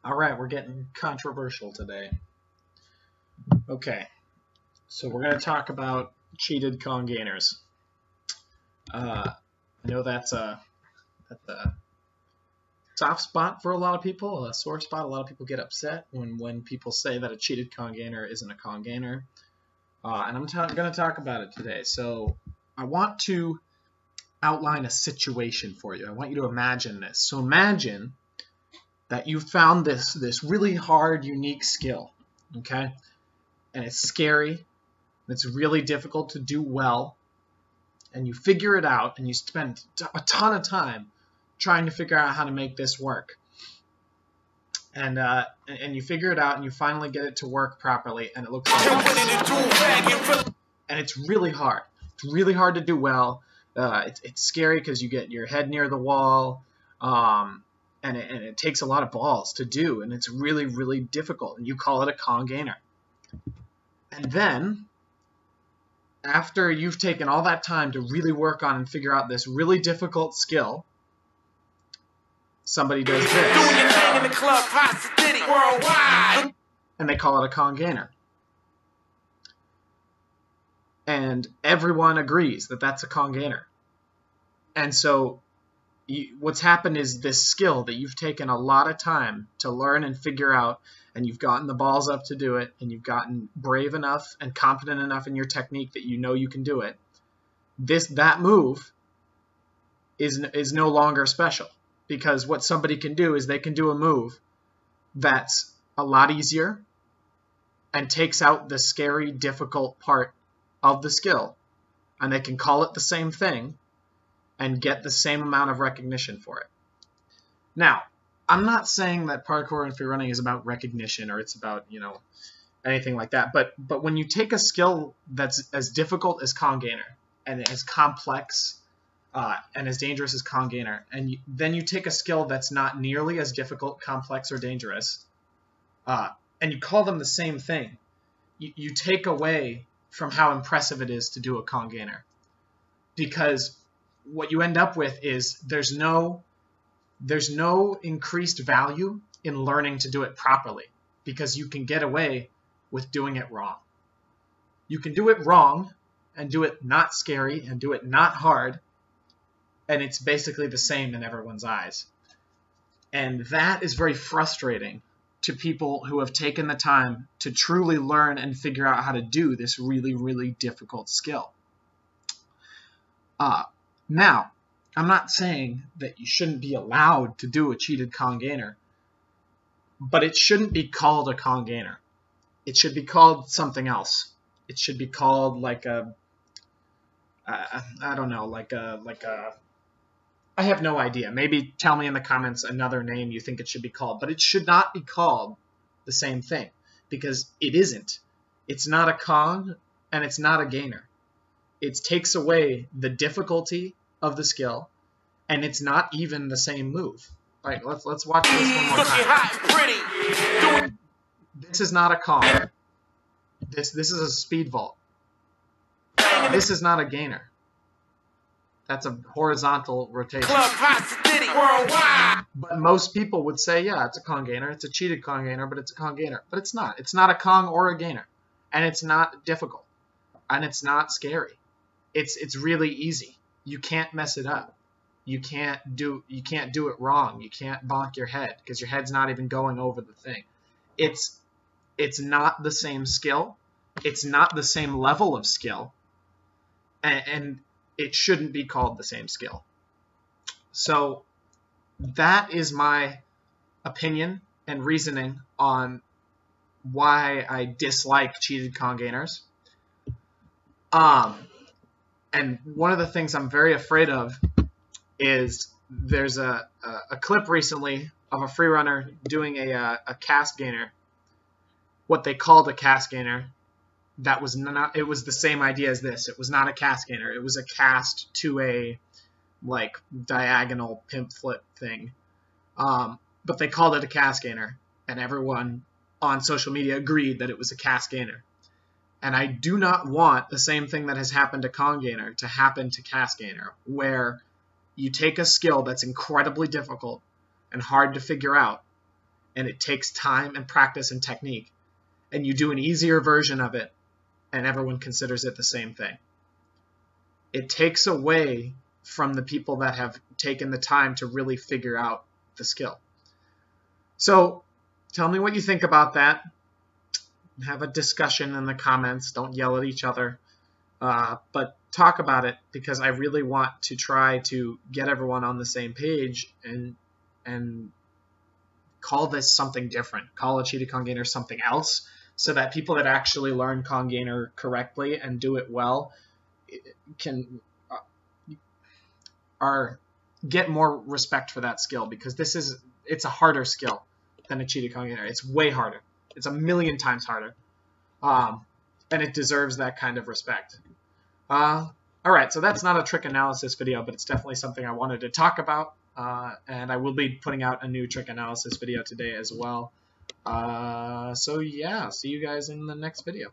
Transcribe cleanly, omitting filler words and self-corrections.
All right, we're getting controversial today. Okay, so we're going to talk about cheated Kong gainers. I know that's a soft spot for a lot of people, a sore spot. A lot of people get upset when people say that a cheated Kong gainer isn't a Kong gainer. And I'm going to talk about it today. So I want to outline a situation for you. I want you to imagine this. So imagine that you found this really hard, unique skill, okay? And it's scary, and it's really difficult to do well, and you figure it out, and you spend a ton of time trying to figure out how to make this work. And you figure it out, and you finally get it to work properly, and it looks like this. And it's really hard. It's really hard to do well. It's scary because you get your head near the wall, and it takes a lot of balls to do, and it's really, really difficult, and you call it a Kong gainer. And then, after you've taken all that time to really work on and figure out this really difficult skill, somebody does this. And they call it a Kong gainer. And everyone agrees that that's a Kong gainer. And so what's happened is this skill that you've taken a lot of time to learn and figure out, and you've gotten the balls up to do it, and you've gotten brave enough and confident enough in your technique that you know you can do it. That move is no longer special, because what somebody can do is they can do a move that's a lot easier and takes out the scary, difficult part of the skill, and they can call it the same thing and get the same amount of recognition for it. Now, I'm not saying that parkour and free running is about recognition or it's about, anything like that. But when you take a skill that's as difficult as Kong gainer and as complex and as dangerous as Kong gainer, and then you take a skill that's not nearly as difficult, complex, or dangerous, and you call them the same thing, you take away from how impressive it is to do a Kong gainer. Because what you end up with is there's no increased value in learning to do it properly, because you can get away with doing it wrong. You can do it wrong and do it not scary and do it not hard, and it's basically the same in everyone's eyes. And that is very frustrating to people who have taken the time to truly learn and figure out how to do this really, really difficult skill. Now, I'm not saying that you shouldn't be allowed to do a cheated Kong gainer, but it shouldn't be called a Kong gainer. It should be called something else. It should be called like a, I don't know, like a, I have no idea. Maybe tell me in the comments another name you think it should be called, but it should not be called the same thing, because it isn't. It's not a Kong and it's not a gainer. It takes away the difficulty of the skill, and it's not even the same move. All right, let's watch this one more time. This is not a Kong. This is a speed vault. This is not a gainer. That's a horizontal rotation. But most people would say, yeah, it's a Kong gainer. It's a cheated Kong gainer, but it's a Kong gainer. But it's not. It's not a Kong or a gainer, and it's not difficult, and it's not scary. It's really easy. You can't mess it up. You can't do it wrong. You can't bonk your head because your head's not even going over the thing. It's not the same skill. It's not the same level of skill, and it shouldn't be called the same skill. So that is my opinion and reasoning on why I dislike cheated Kong gainers. And one of the things I'm very afraid of is there's a clip recently of a free runner doing a cast gainer, what they called a cast gainer. That was not, it was the same idea as this. It was not a cast gainer. It was a cast to a diagonal pimp flip thing. But they called it a cast gainer, and everyone on social media agreed that it was a cast gainer. And I do not want the same thing that has happened to Kong gainer to happen to cast gainer, where you take a skill that's incredibly difficult and hard to figure out, and it takes time and practice and technique, and you do an easier version of it, and everyone considers it the same thing. It takes away from the people that have taken the time to really figure out the skill. So tell me what you think about that. Have a discussion in the comments. Don't yell at each other. But talk about it, because I really want to try to get everyone on the same page and call this something different. Call a cheated Congainer something else, so that people that actually learn Congainer correctly and do it well can get more respect for that skill, because it's a harder skill than a cheated Congainer. It's way harder. It's a million times harder. And it deserves that kind of respect. All right, so that's not a trick analysis video, but it's definitely something I wanted to talk about. And I will be putting out a new trick analysis video today as well. So yeah, see you guys in the next video.